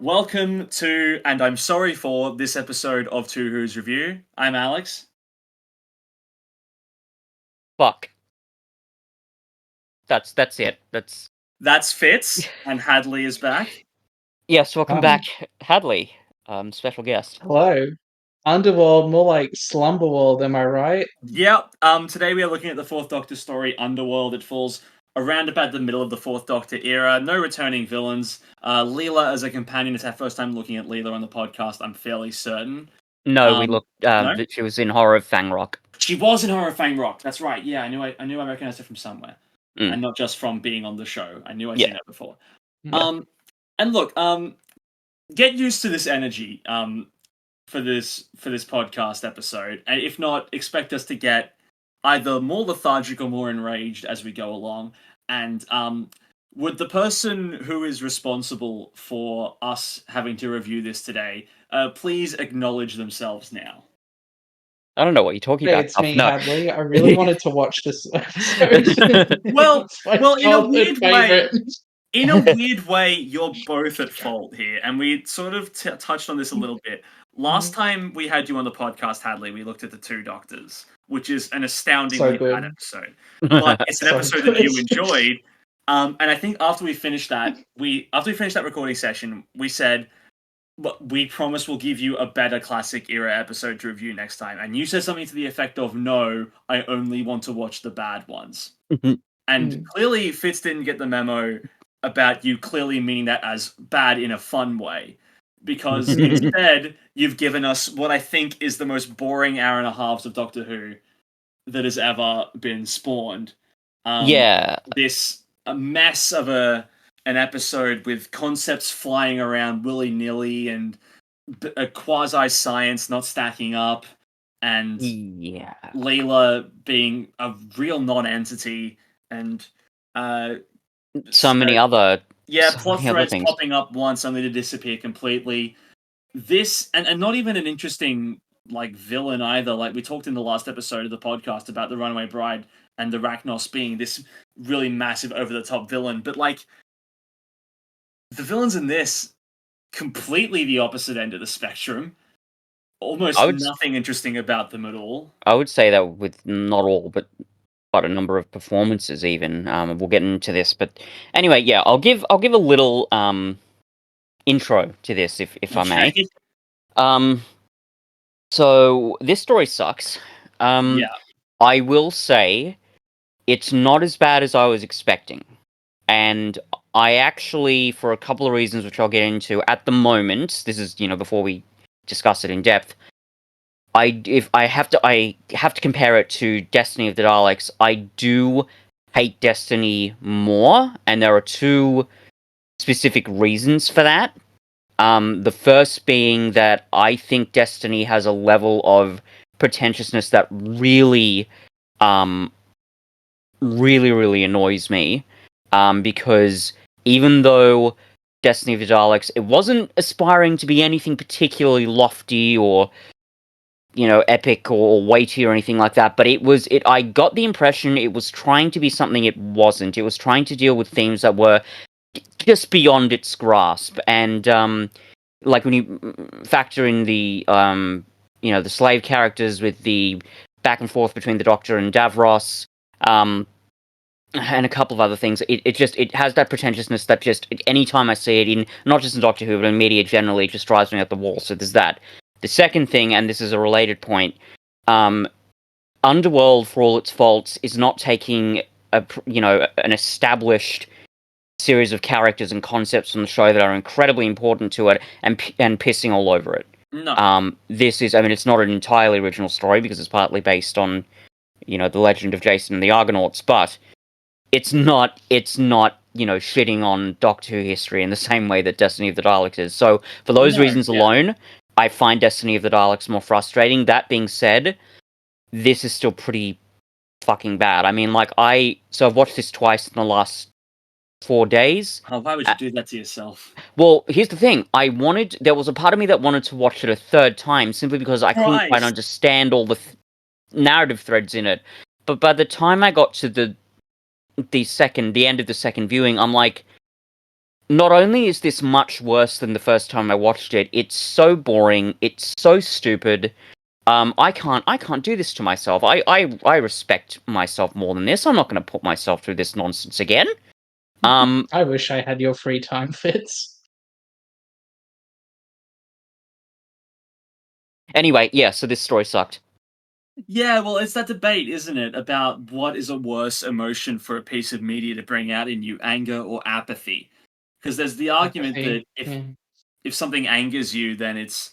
Welcome to, and I'm sorry for this episode of Two Who's Review. I'm Alex. Fuck. That's it. That's Fitz, and Hadley is back. Yes, welcome back, Hadley. Special guest. Hello. Underworld, more like Slumberworld, am I right? Yep. Today we are looking at the Fourth Doctor story, Underworld. It falls around about the middle of the Fourth Doctor era. No returning villains. Leela as a companion. It's our first time looking at Leela on the podcast. I'm fairly certain. No, we looked. no? She was in Horror of Fang Rock. She was in Horror of Fang Rock. That's right. Yeah, I knew I recognized her from somewhere, and not just from being on the show. I knew I'd seen her before. Yeah. And look, get used to this energy. For this podcast episode, and if not, expect us to get either more lethargic or more enraged as we go along. And would the person who is responsible for us having to review this today please acknowledge themselves now? I don't know what you're talking Hey, about. it's me, No. Hadley. I really wanted to watch this episode. Well, in a weird favorite. way. In a weird way, you're both at fault here, and we sort of touched on this a little bit. Last time we had you on the podcast, Hadley, we looked at the Two Doctors, which is an astoundingly bad episode. But it's an episode that you enjoyed, and I think after we finished that recording session, we said, we promise we'll give you a better classic era episode to review next time. And you said something to the effect of, no, I only want to watch the bad ones. And clearly Fitz didn't get the memo about you clearly meaning that as bad in a fun way, because instead you've given us what I think is the most boring hour and a half of Doctor Who that has ever been spawned. This a mess of an episode with concepts flying around willy-nilly and a quasi-science not stacking up, and Leela being a real non-entity, and so many other plot threads popping up once only to disappear completely. This and not even an interesting villain either. Like we talked in the last episode of the podcast about the Runaway Bride and the Rachnos being this really massive over the top villain, but the villains in this completely the opposite end of the spectrum. Almost nothing interesting about them at all. I would say that with not all, but quite a number of performances even. We'll get into this, but anyway, yeah, I'll give a little intro to this if I may. So this story sucks. I will say it's not as bad as I was expecting. And I actually, for a couple of reasons which I'll get into at the moment, this is, before we discuss it in depth, I have to compare it to Destiny of the Daleks. I do hate Destiny more, and there are two specific reasons for that. The first being that I think Destiny has a level of pretentiousness that really, really annoys me. Because even though Destiny of the Daleks, it wasn't aspiring to be anything particularly lofty or, epic or weighty or anything like that, but I got the impression it was trying to be something it wasn't. It was trying to deal with themes that were just beyond its grasp. And, when you factor in the, the slave characters with the back and forth between the Doctor and Davros, and a couple of other things, it has that pretentiousness that just, anytime I see it in, not just in Doctor Who, but in media generally, it just drives me up the wall. So there's that. The second thing, and this is a related point, Underworld, for all its faults, is not taking an established series of characters and concepts from the show that are incredibly important to it and pissing all over it. No. This is, it's not an entirely original story because it's partly based on, the legend of Jason and the Argonauts, but it's not, shitting on Doctor Who history in the same way that Destiny of the Daleks is. So, for those reasons alone, I find Destiny of the Daleks more frustrating. That being said, this is still pretty fucking bad. I've watched this twice in the last 4 days. Oh, why would you do that to yourself? Well, here's the thing. There was a part of me that wanted to watch it a third time, simply because I couldn't quite understand all the narrative threads in it. But by the time I got to the end of the second viewing, I'm like, not only is this much worse than the first time I watched it, it's so boring, it's so stupid. I can't do this to myself. I respect myself more than this. I'm not going to put myself through this nonsense again. I wish I had your free time, Fitz. Anyway, yeah, so this story sucked. Yeah, well, it's that debate, isn't it, about what is a worse emotion for a piece of media to bring out in you, anger or apathy? Because there's the argument that if something angers you, then it's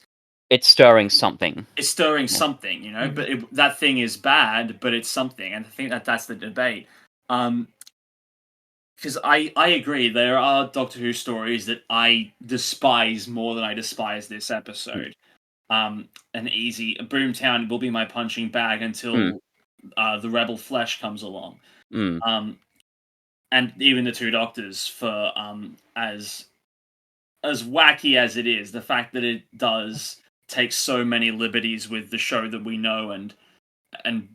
stirring something. It's stirring something, you know. Mm-hmm. But that thing is bad, but it's something, and I think that's the debate. Because I agree, there are Doctor Who stories that I despise more than I despise this episode. An easy Boomtown will be my punching bag until the Rebel Flesh comes along. And even the Two Doctors, for as wacky as it is, the fact that it does take so many liberties with the show that we know and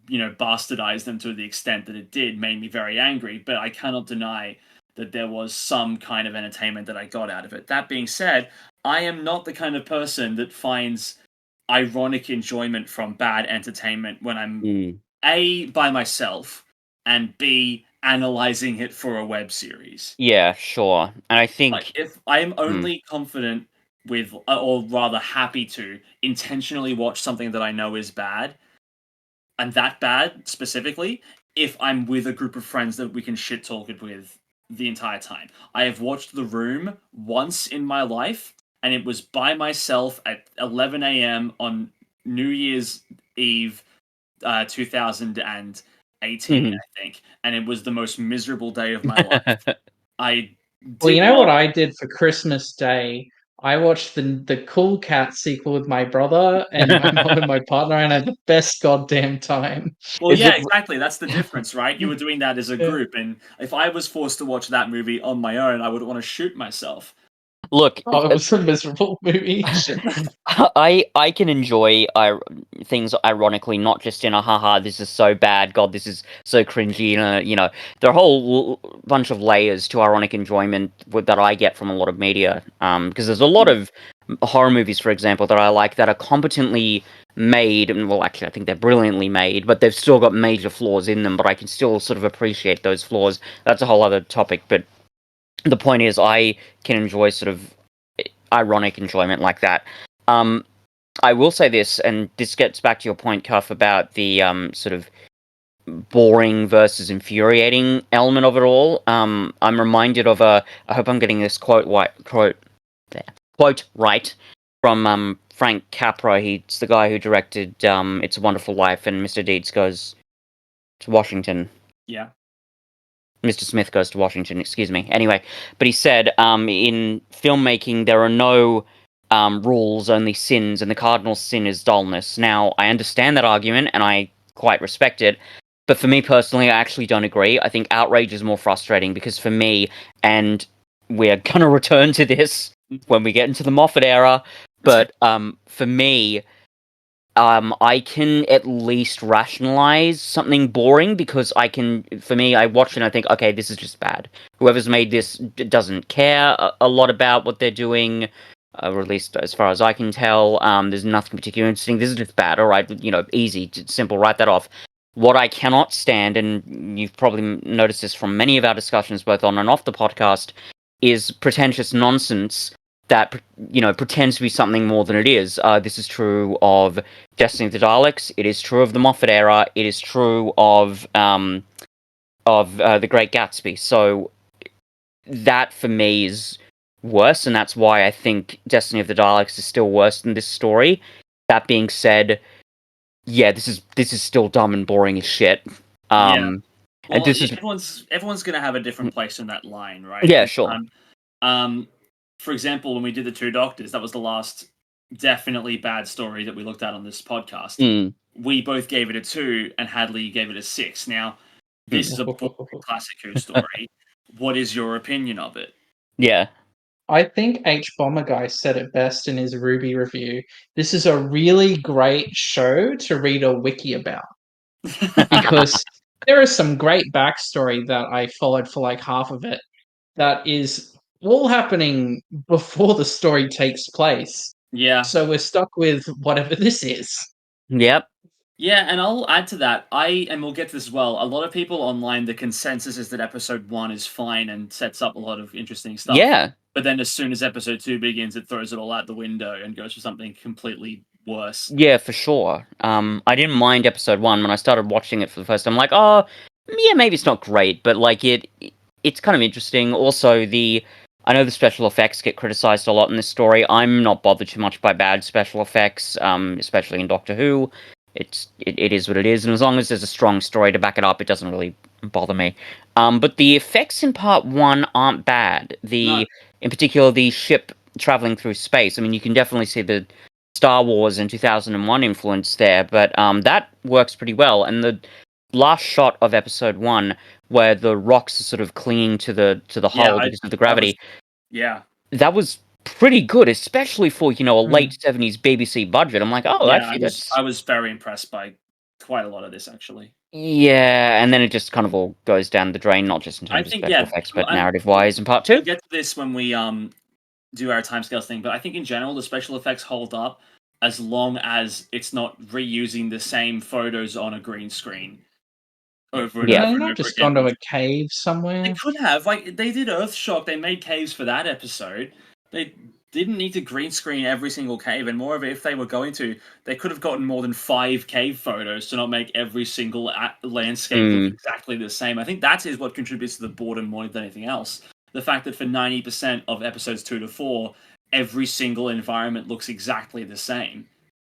you know, bastardize them to the extent that it did made me very angry. But I cannot deny that there was some kind of entertainment that I got out of it. That being said, I am not the kind of person that finds ironic enjoyment from bad entertainment when I'm A, by myself, and B, analyzing it for a web series. Yeah, sure. And I think, like, if I am only confident with, or rather happy to, intentionally watch something that I know is bad, and that bad specifically, if I'm with a group of friends that we can shit talk it with the entire time. I have watched The Room once in my life, and it was by myself at 11 a.m. on New Year's Eve, 2018, I think, and it was the most miserable day of my life. Well, you know what I did for Christmas Day? I watched the Cool Cat sequel with my brother and my mom and my partner, and I had the best goddamn time. Well, yeah, exactly. That's the difference, right? You were doing that as a group, and if I was forced to watch that movie on my own, I would want to shoot myself. Look, Oh, it was a miserable movie. I can enjoy things ironically, not just in a haha, this is so bad, God, this is so cringy, you know, there are a whole bunch of layers to ironic enjoyment that I get from a lot of media. Because there's a lot of horror movies, for example, that I like that are competently made, and well, actually, I think they're brilliantly made, but they've still got major flaws in them, but I can still sort of appreciate those flaws. That's a whole other topic, but the point is, I can enjoy sort of ironic enjoyment like that. I will say this, and this gets back to your point, Cuff, about the sort of boring versus infuriating element of it all. I'm reminded of I hope I'm getting this quote right from Frank Capra. He's the guy who directed It's a Wonderful Life and Mr. Deeds Goes to Washington. Yeah. Mr. Smith Goes to Washington, excuse me. Anyway, but he said, in filmmaking, there are no rules, only sins, and the cardinal sin is dullness. Now, I understand that argument, and I quite respect it, but for me personally, I actually don't agree. I think outrage is more frustrating, because for me, and we're going to return to this when we get into the Moffat era, but for me, I can at least rationalize something boring because for me, I watch it and I think, okay, this is just bad. Whoever's made this doesn't care a lot about what they're doing, or at least as far as I can tell. There's nothing particularly interesting. This is just bad. All right, you know, easy, simple, write that off. What I cannot stand, and you've probably noticed this from many of our discussions, both on and off the podcast, is pretentious nonsense that, you know, pretends to be something more than it is. This is true of Destiny of the Daleks. It is true of the Moffat era. It is true of The Great Gatsby. So that for me is worse, and that's why I think Destiny of the Daleks is still worse than this story. That being said, yeah, this is still dumb and boring as shit. Yeah. Well, and this is everyone's going to have a different place in that line, right? Yeah, sure. For example, when we did the Two Doctors, that was the last definitely bad story that we looked at on this podcast. We both gave it a 2, and Hadley gave it a 6. Now, this is a classic Who story. What is your opinion of it? Yeah. I think H. Bomber Guy said it best in his Ruby review. This is a really great show to read a wiki about. Because there is some great backstory that I followed for like half of it that is all happening before the story takes place. Yeah. So we're stuck with whatever this is. Yep. Yeah, and I'll add to that. And we'll get to this as well. A lot of people online, the consensus is that episode 1 is fine and sets up a lot of interesting stuff. Yeah. But then as soon as episode 2 begins, it throws it all out the window and goes for something completely worse. Yeah, for sure. I didn't mind episode 1 when I started watching it for the first time. Like, oh, yeah, maybe it's not great, but like it's kind of interesting. Also, I know the special effects get criticized a lot in this story. I'm not bothered too much by bad special effects, especially in Doctor Who. It is what it is, and as long as there's a strong story to back it up, it doesn't really bother me. But the effects in part 1 aren't bad. No. In particular, the ship traveling through space. I mean, you can definitely see the Star Wars and 2001 influence there, but that works pretty well. And the last shot of episode 1, where the rocks are sort of clinging to the hull because of the gravity, that was pretty good, especially for a late 70s BBC budget. I'm like, I was very impressed by quite a lot of this, actually. Yeah, and then it just kind of all goes down the drain, not just in terms of special effects, but narrative-wise in part 2. We'll get to this when we do our timescales thing, but I think in general the special effects hold up as long as it's not reusing the same photos on a green screen over and over. They're not just gone to a cave somewhere. They could have, like, they did Earthshock. They made caves for that episode. They didn't need to green screen every single cave, and more of it, if they were going to, they could have gotten more than 5 cave photos to not make every single landscape look exactly the same. I think that is what contributes to the boredom more than anything else. The fact that for 90% of episodes 2 to 4, every single environment looks exactly the same.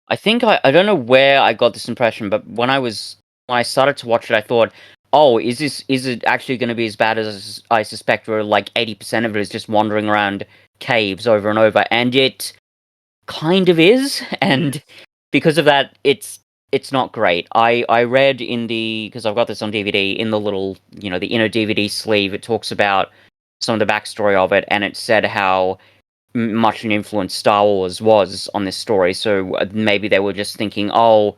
I think I don't know where I got this impression, but when I started to watch it, I thought, oh, is it actually going to be as bad as I suspect, where like 80% of it is just wandering around caves over and over, and it kind of is, and because of that, it's not great. I read because I've got this on DVD, in the little, the inner DVD sleeve, it talks about some of the backstory of it, and it said how much an influence Star Wars was on this story, so maybe they were just thinking, oh,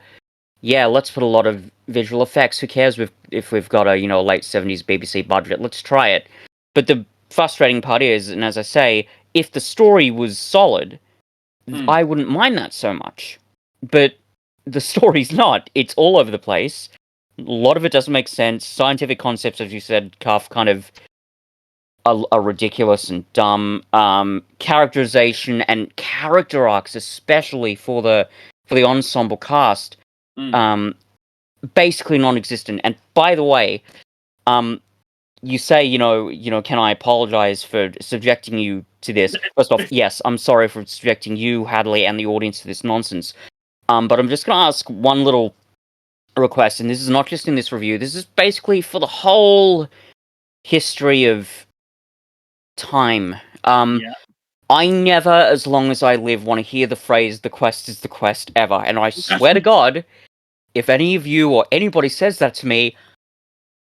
yeah, let's put a lot of visual effects, who cares if we've got a, late 70s BBC budget, let's try it. But the frustrating part is, and as I say, if the story was solid, I wouldn't mind that so much. But the story's not. It's all over the place. A lot of it doesn't make sense. Scientific concepts, as you said, Cuff, kind of are ridiculous and dumb. Characterization and character arcs, especially for the ensemble cast, basically non-existent. And by the way, you say, can I apologize for subjecting you to this? First off, yes, I'm sorry for subjecting you, Hadley, and the audience to this nonsense. But I'm just going to ask one little request, and this is not just in this review. This is basically for the whole history of time. I never, as long as I live, want to hear the phrase, the quest is the quest, ever. And I swear to God, if any of you or anybody says that to me,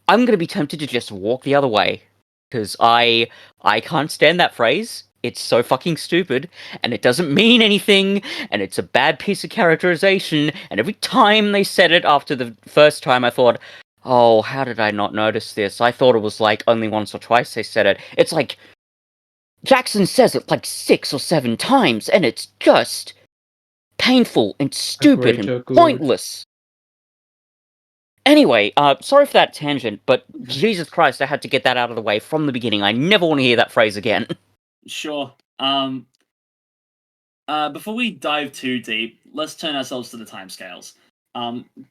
I'm going to be tempted to just walk the other way. Because I can't stand that phrase. It's so fucking stupid, and it doesn't mean anything, and it's a bad piece of characterization, and every time they said it after the first time, I thought, oh, how did I not notice this? I thought it was like only once or twice they said it. It's like, Jackson says it like 6 or 7 times, and it's just painful and stupid and pointless. Anyway, sorry for that tangent, but Jesus Christ, I had to get that out of the way from the beginning. I never want to hear that phrase again. Sure. Before we dive too deep, let's turn ourselves to the timescales.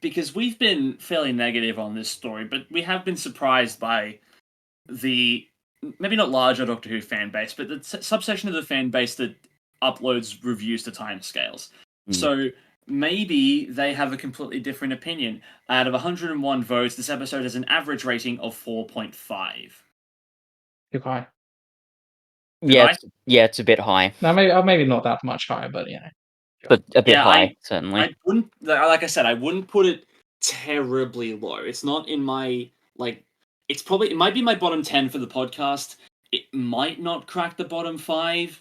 Because we've been fairly negative on this story, but we have been surprised by the, maybe not larger Doctor Who fan base, but the subsection of the fan base that uploads reviews to timescales. So maybe they have a completely different opinion. Out of 101 votes, this episode has an average rating of 4.5. Too high. Yeah, it's a bit high. No, maybe not that much higher, but but a bit high, certainly. I wouldn't, like I said, I wouldn't put it terribly low. It's not in my, like, it might be my bottom 10 for the podcast. It might not crack the bottom 5,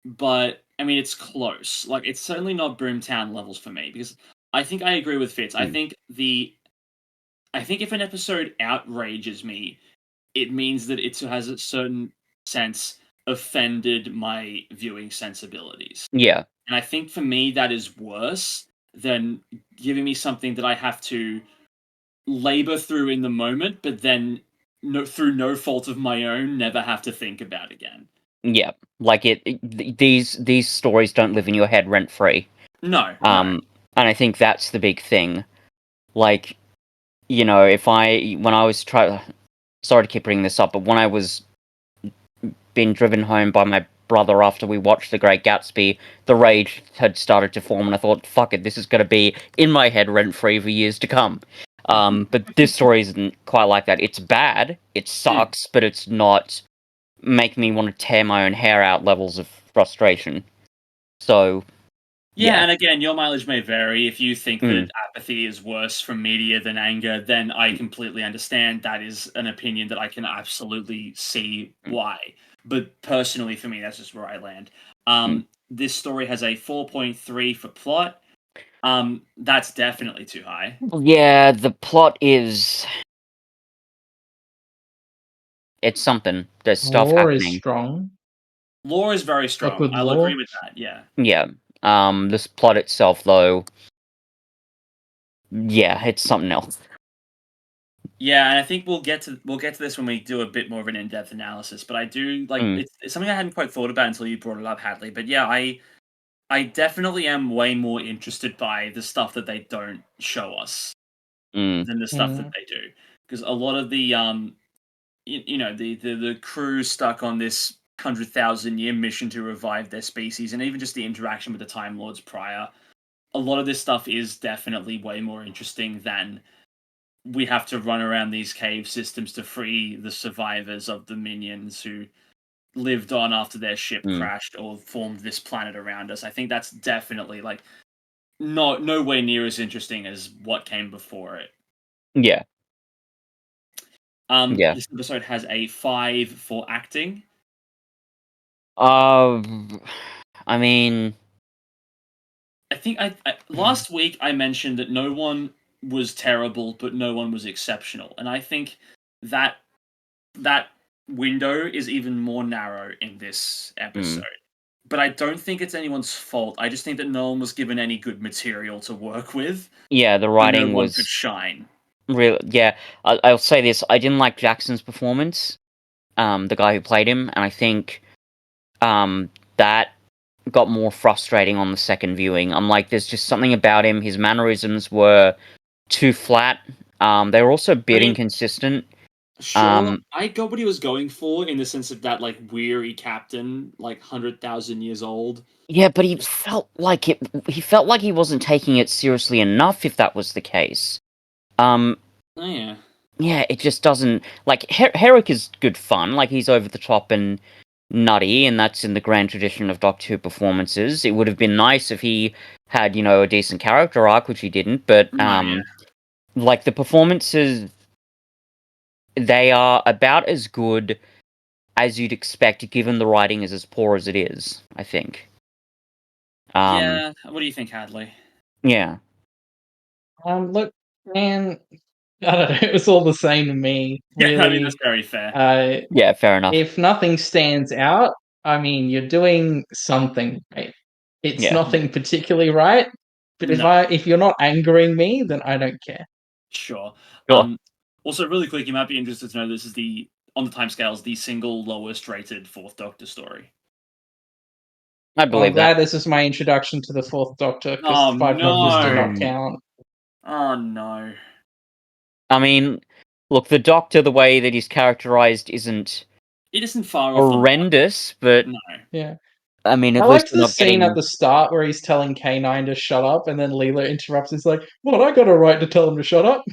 but I mean, it's close. Like, it's certainly not Boomtown levels for me, because I think I agree with Fitz. I think if an episode outrages me, it means that it has a certain sense offended my viewing sensibilities. Yeah. And I think for me that is worse than giving me something that I have to labor through in the moment, but then through no fault of my own, never have to think about again. Yeah, like these stories don't live in your head rent free. No. And I think that's the big thing. Like, when I was sorry to keep bringing this up, but when I was being driven home by my brother after we watched The Great Gatsby, the rage had started to form, and I thought, fuck it, this is going to be in my head rent free for years to come. But this story isn't quite like that. It's bad, it sucks, but it's not make me want to tear my own hair out levels of frustration. So, yeah, and again, your mileage may vary. If you think that apathy is worse from media than anger, then I completely understand. That is an opinion that I can absolutely see why. But personally, for me, that's just where I land. This story has a 4.3 for plot. That's definitely too high. Yeah, the plot is... It's something. There's stuff Lore happening. is strong. Lore is very strong. I'll agree with that, yeah. Yeah. This plot itself, though... Yeah, it's something else. Yeah, and I think we'll get to this when we do a bit more of an in-depth analysis. But I do it's something I hadn't quite thought about until you brought it up, Hadley. But yeah, I definitely am way more interested by the stuff that they don't show us than the stuff that they do, because a lot of the the crew stuck on this 100,000-year mission to revive their species, and even just the interaction with the Time Lords prior. A lot of this stuff is definitely way more interesting than we have to run around these cave systems to free the survivors of the minions who lived on after their ship crashed or formed this planet around us. I think that's definitely nowhere near as interesting as what came before it. Yeah. This episode has a 5 for acting. I mean, I think last week I mentioned that no one was terrible, but no one was exceptional, and I think that window is even more narrow in this episode. But I don't think it's anyone's fault. I just think that no one was given any good material to work with. Yeah, the writing no one was could shine. Real, yeah. I'll say this: I didn't like Jackson's performance, the guy who played him, and I think that got more frustrating on the second viewing. I'm like, there's just something about him. His mannerisms were too flat. They were also a bit inconsistent. Sure, I got what he was going for in the sense of that weary captain, 100,000 years old. Yeah, but he felt like he felt like he wasn't taking it seriously enough. If that was the case, oh yeah, yeah, it just doesn't Herrick is good fun. Like, he's over the top and nutty, and that's in the grand tradition of Doctor Who performances. It would have been nice if he had, a decent character arc, which he didn't. But the performances, they are about as good as you'd expect, given the writing is as poor as it is, I think. Yeah, what do you think, Hadley? Yeah. Look, man, I don't know. It was all the same to me. Really. Yeah, I mean, that's very fair. Yeah, fair enough. If nothing stands out, I mean, you're doing something right. It's nothing particularly right, but if you're not angering me, then I don't care. Sure. Also, really quick, you might be interested to know this is on the timescales, the single lowest rated Fourth Doctor story. I believe I'm glad this is my introduction to the Fourth Doctor, because Five Doctors do not count. Oh no. I mean, look, the Doctor, the way that he's characterized isn't far horrendous, but no. Yeah. I mean, I liked the scene at the start where he's telling K9 to shut up, and then Leela interrupts. He's like, "What? I got a right to tell him to shut up."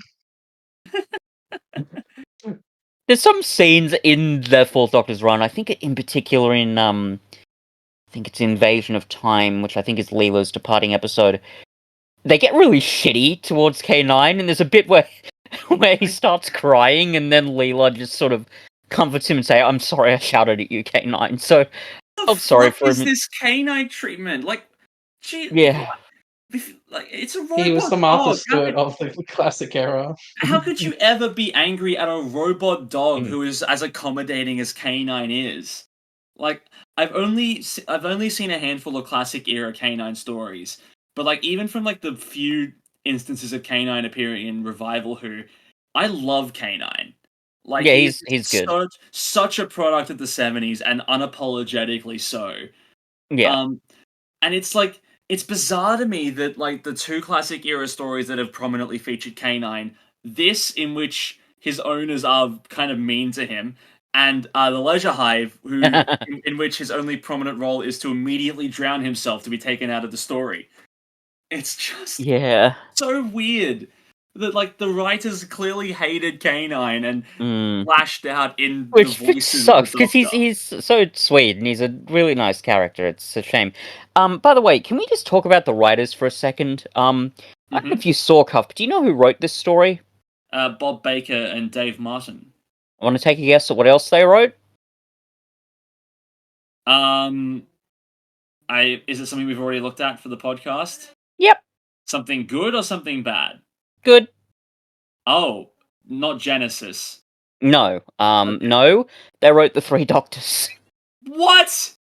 There's some scenes in the Fourth Doctor's run. I think in particular in I think it's Invasion of Time, which I think is Leela's departing episode. They get really shitty towards K9, and there's a bit where he starts crying, and then Leela just sort of comforts him and say, "I'm sorry, I shouted at you, K9." So I'm sorry for him. This K9 treatment? Yeah. It's a robot. He was the Martha Stewart of the classic era. How could you ever be angry at a robot dog who is as accommodating as K9 is? like I've only seen a handful of classic era K9 stories, but like even from like the few instances of K9 appearing in Revival Who, I love K9. Like Yeah, he's he's good. such a product of the 70s and unapologetically so. Yeah. And it's like it's bizarre to me that like the two classic era stories that have prominently featured K9, this in which his owners are kind of mean to him, and the Leisure Hive, who in which his only prominent role is to immediately drown himself to be taken out of the story. It's just Yeah. so weird that like the writers clearly hated K9 and Mm. lashed out in the Which voices of sucks the because Doctor. he's so sweet and he's a really nice character. It's a shame. By the way, can we just talk about the writers for a second? I don't know if you saw Cuff, but do you know who wrote this story? Bob Baker and Dave Martin. I want to take a guess at what else they wrote. Is it something we've already looked at for the podcast? Yep. Something good or something bad? Good. Oh, not Genesis. No. Okay. No. They wrote the Three Doctors. What?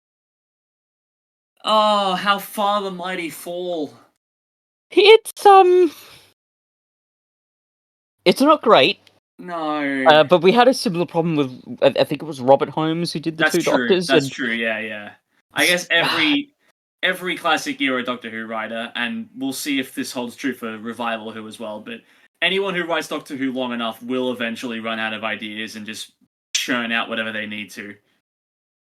Oh, how far the mighty fall. It's not great. No. But we had a similar problem with I think it was Robert Holmes who did the Two Doctors. That's true. Yeah. I guess every classic era Doctor Who writer, and we'll see if this holds true for Revival Who as well. But anyone who writes Doctor Who long enough will eventually run out of ideas and just churn out whatever they need to.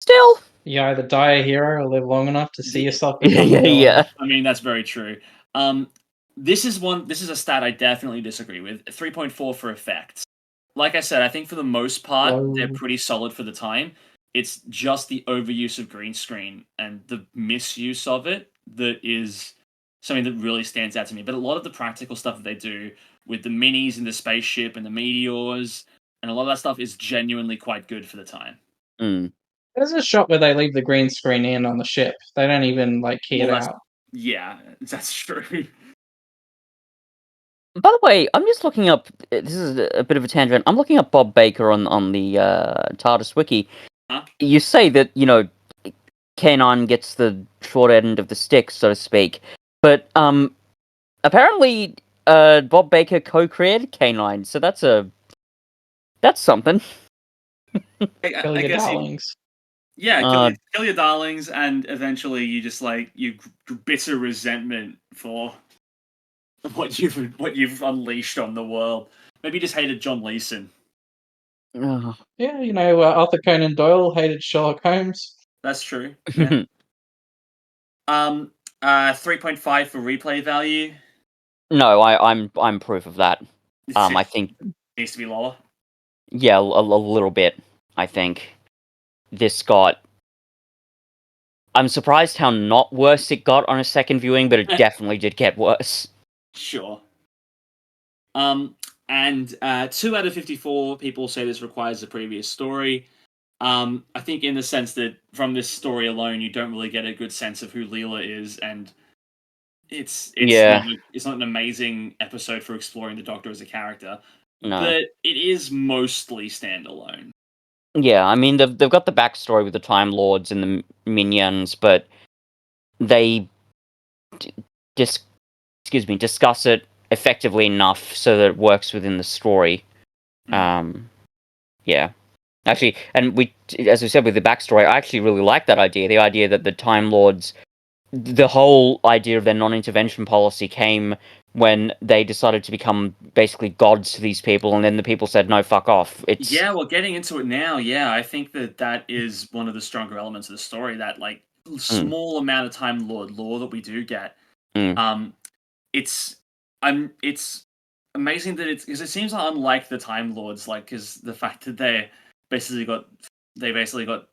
Still, you either die a hero or live long enough to see yourself become a villain. yeah. I mean, that's very true. This is a stat I definitely disagree with. 3.4 for effects. Like I said, I think for the most part they're pretty solid for the time. It's just the overuse of green screen and the misuse of it that is something that really stands out to me. But a lot of the practical stuff that they do with the minis and the spaceship and the meteors and a lot of that stuff is genuinely quite good for the time. Mm. There's a shot where they leave the green screen in on the ship. They don't even key it out. Yeah, that's true. By the way, I'm just looking up. This is a bit of a tangent. I'm looking up Bob Baker on the TARDIS wiki. Huh? You say that K9 gets the short end of the stick, so to speak, but apparently Bob Baker co-created K9, so that's something. Kill your darlings. Kill your darlings, and eventually you just you bitter resentment for what you've unleashed on the world. Maybe you just hated John Leeson. Oh. Yeah, Arthur Conan Doyle hated Sherlock Holmes. That's true. Yeah. 3.5 for replay value. No, I'm proof of that. I think it needs to be lower. Yeah, a little bit. I think this got. I'm surprised how not worse it got on a second viewing, but it definitely did get worse. Sure. And 2 out of 54 people say this requires a previous story. I think in the sense that from this story alone, you don't really get a good sense of who Leela is, and it's not an amazing episode for exploring the Doctor as a character. No. But it is mostly standalone. Yeah, I mean they've got the backstory with the Time Lords and the Minions, but they discuss it effectively enough so that it works within the story. Yeah. Actually, and as we said with the backstory, I actually really like that idea. The idea that the Time Lords, the whole idea of their non-intervention policy came when they decided to become basically gods to these people, and then the people said, no, fuck off. Yeah, well, getting into it now, I think that is one of the stronger elements of the story, that, small amount of Time Lord lore that we do get. It's amazing that because it seems unlike the Time Lords, because the fact that they basically got,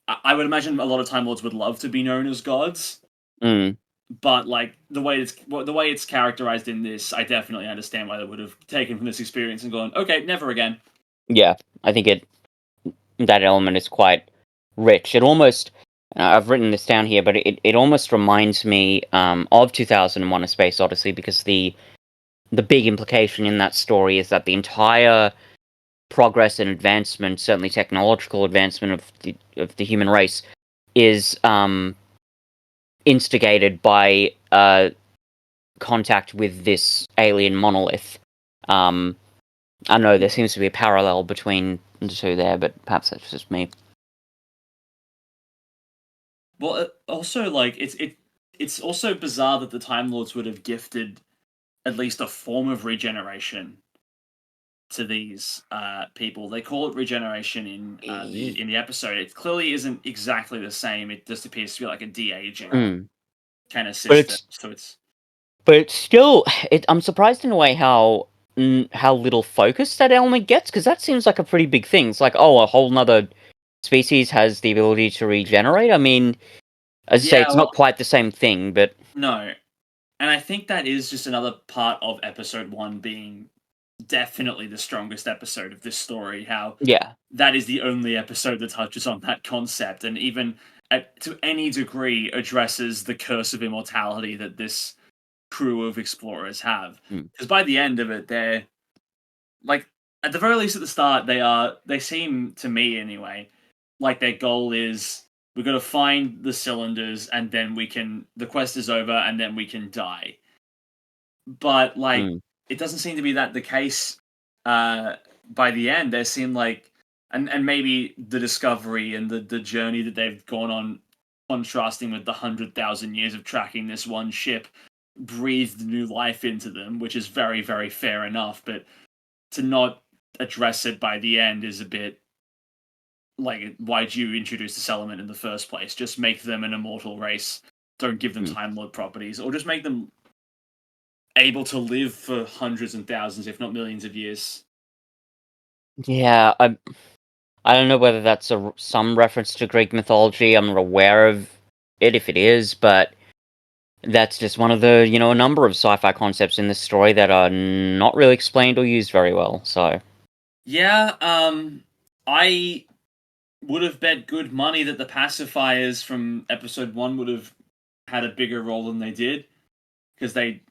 I would imagine a lot of Time Lords would love to be known as gods. But the way it's characterized in this, I definitely understand why they would have taken from this experience and gone, okay, never again. Yeah, I think that element is quite rich. It almost, I've written this down here, but it almost reminds me of 2001: A Space Odyssey, because the big implication in that story is that the entire progress and advancement, certainly technological advancement of the human race, is instigated by contact with this alien monolith. I know there seems to be a parallel between the two there, but perhaps that's just me. Well, also, like, it's also bizarre that the Time Lords would have gifted at least a form of regeneration to these people. They call it regeneration in the episode. It clearly isn't exactly the same. It just appears to be like a de-aging kind of system. But it's still, I'm surprised in a way how little focus that element gets, because that seems like a pretty big thing. It's like, oh, a whole nother species has the ability to regenerate. I mean, as I say, it's not quite the same thing, but no. And I think that is just another part of episode 1 being definitely the strongest episode of this story. How that is the only episode that touches on that concept, and even to any degree addresses the curse of immortality that this crew of explorers have. Because by the end of it, they're like, at the very least at the start, they seem to me anyway like their goal is, we've got to find the cylinders and then the quest is over and then we can die. But like it doesn't seem to be that the case by the end. There seem like, and maybe the discovery and the journey that they've gone on, contrasting with the 100,000 years of tracking this one ship, breathed new life into them, which is very, very fair enough. But to not address it by the end is a bit like, why'd you introduce this element in the first place? Just make them an immortal race. Don't give them Time Lord properties, or just make them able to live for hundreds and thousands, if not millions of years. Yeah, I don't know whether that's some reference to Greek mythology. I'm not aware of it, if it is, but that's just one of the, a number of sci-fi concepts in this story that are not really explained or used very well, so. Yeah, I would have bet good money that the pacifiers from episode 1 would have had a bigger role than they did, because they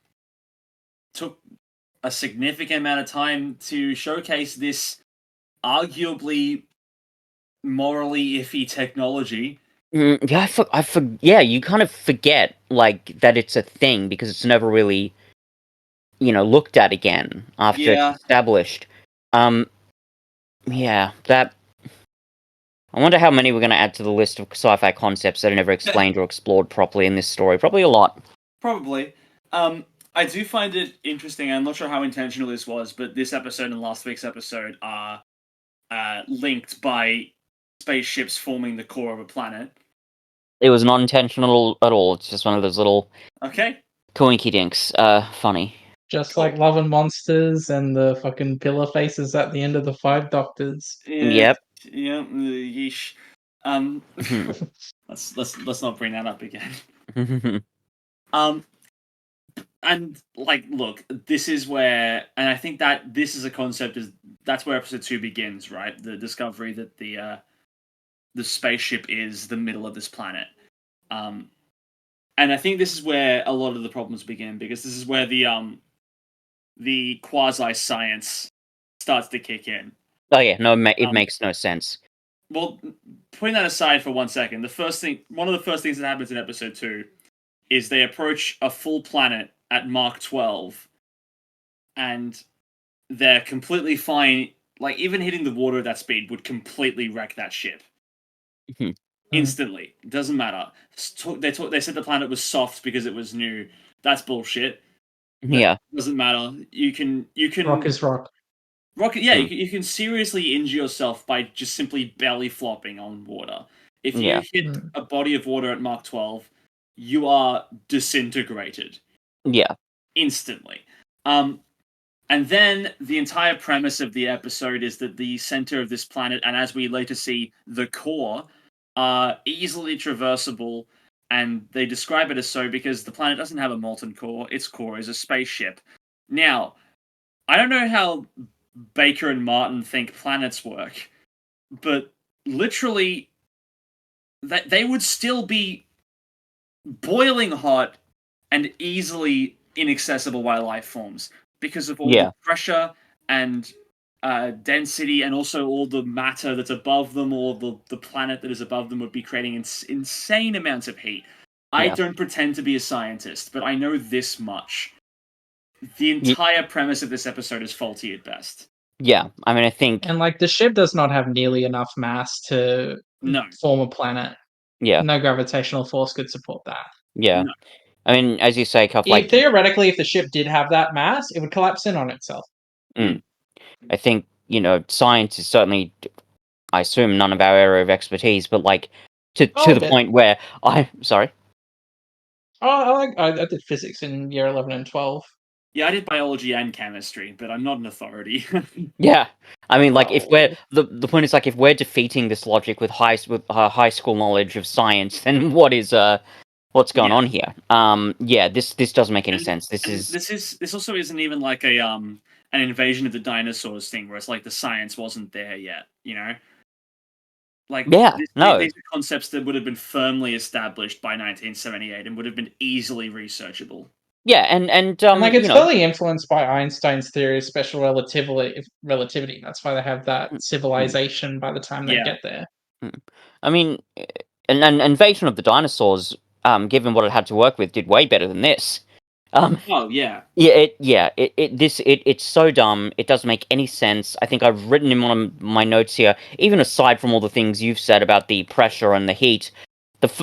took a significant amount of time to showcase this arguably morally iffy technology. Yeah, you kind of forget, like, that it's a thing, because it's never really, looked at again after it's established. Yeah, that... I wonder how many we're going to add to the list of sci-fi concepts that are never explained or explored properly in this story. Probably a lot. Probably. I do find it interesting. I'm not sure how intentional this was, but this episode and last week's episode are linked by spaceships forming the core of a planet. It was not intentional at all. It's just one of those little coinky dinks. Funny. Just like Love and Monsters and the fucking pillar faces at the end of the 5 Doctors. Yep. Yeah. Yeesh. Let's not bring that up again. And like, look, this is where, and I think that this is a concept, that's where episode 2 begins, right? The discovery that the spaceship is the middle of this planet. And I think this is where a lot of the problems begin, because this is where the quasi-science starts to kick in. Oh yeah, no, it makes no sense. Well, putting that aside for 1 second, one of the first things that happens in episode 2 is they approach a full planet at Mach 12, and they're completely fine. Like, even hitting the water at that speed would completely wreck that ship. Instantly. Doesn't matter. They said the planet was soft because it was new. That's bullshit. Yeah. Doesn't matter. You can rock is rock. Rocket, yeah, you can seriously injure yourself by just simply belly flopping on water. If you hit a body of water at Mach 12, you are disintegrated. Yeah. Instantly. And then the entire premise of the episode is that the center of this planet, and as we later see, the core, are easily traversable, and they describe it as so because the planet doesn't have a molten core. Its core is a spaceship. Now, I don't know how Baker and Martin think planets work, but literally, that they would still be boiling hot and easily inaccessible by life forms because of all the pressure and density, and also all the matter that's above them, or the planet that is above them would be creating insane amounts of heat. I don't pretend to be a scientist, but I know this much. The entire premise of this episode is faulty at best. Yeah, I mean, I think... And, like, the ship does not have nearly enough mass to form a planet. Yeah. No gravitational force could support that. Yeah. No. I mean, as you say, Cuff, like... Theoretically, if the ship did have that mass, it would collapse in on itself. I think, science is certainly, I assume, none of our area of expertise, but, like, to the point where Sorry? I did physics in year 11 and 12. Yeah, I did biology and chemistry, but I'm not an authority. Yeah, I mean, like, if we're the point is, like, if we're defeating this logic with high school knowledge of science, then what's going on here? This doesn't make any sense. This also isn't even like a an invasion of the dinosaurs thing, where it's like the science wasn't there yet, Like, these are concepts that would have been firmly established by 1978 and would have been easily researchable. Yeah, and like, it's totally influenced by Einstein's theory of special relativity. That's why they have that civilization by the time they get there. I mean, an invasion of the dinosaurs, given what it had to work with, did way better than this. It's so dumb. It doesn't make any sense. I think I've written in one of my notes here, even aside from all the things you've said about the pressure and the heat,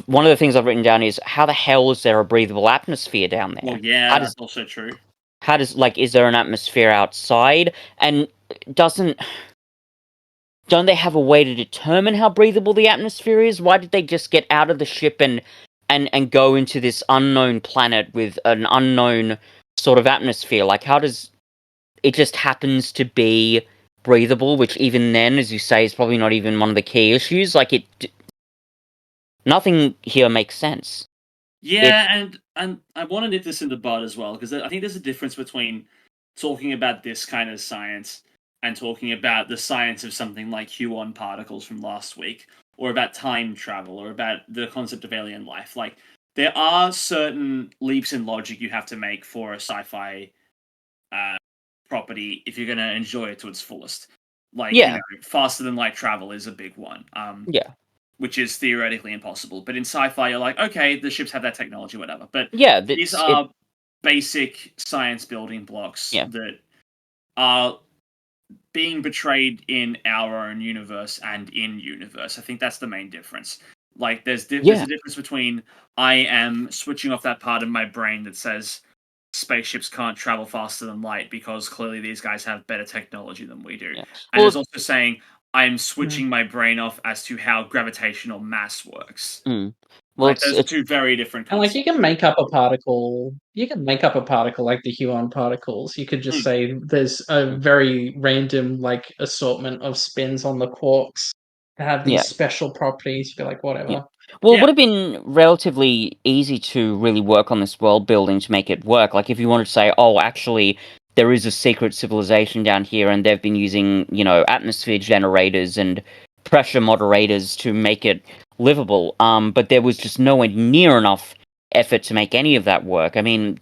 one of the things I've written down is, how the hell is there a breathable atmosphere down there? Well, yeah, that's also true. How does, like, is there an atmosphere outside? And don't they have a way to determine how breathable the atmosphere is? Why did they just get out of the ship and go into this unknown planet with an unknown sort of atmosphere? Like, how does it just happens to be breathable, which even then, as you say, is probably not even one of the key issues. Like, nothing here makes sense. Yeah, and I want to nip this in the bud as well, because I think there's a difference between talking about this kind of science and talking about the science of something like Huon particles from last week, or about time travel, or about the concept of alien life. Like, there are certain leaps in logic you have to make for a sci-fi property if you're going to enjoy it to its fullest. Like, faster than light travel is a big one. Which is theoretically impossible. But in sci-fi, you're like, okay, the ships have that technology, whatever. But these are basic science building blocks that are being betrayed in our own universe and in universe. I think that's the main difference. Like, there's a difference between I am switching off that part of my brain that says spaceships can't travel faster than light because clearly these guys have better technology than we do. Yeah. And there's also saying I'm switching my brain off as to how gravitational mass works. Well, like, those two very different concepts. And, like, you can make up a particle like the Huon particles. You could just say there's a very random, like, assortment of spins on the quarks that have these special properties. You'd be like, whatever. Yeah. Well, it would have been relatively easy to really work on this world building to make it work. Like, if you wanted to say, oh, actually, there is a secret civilization down here, and they've been using, atmosphere generators and pressure moderators to make it livable. But there was just nowhere near enough effort to make any of that work. I mean,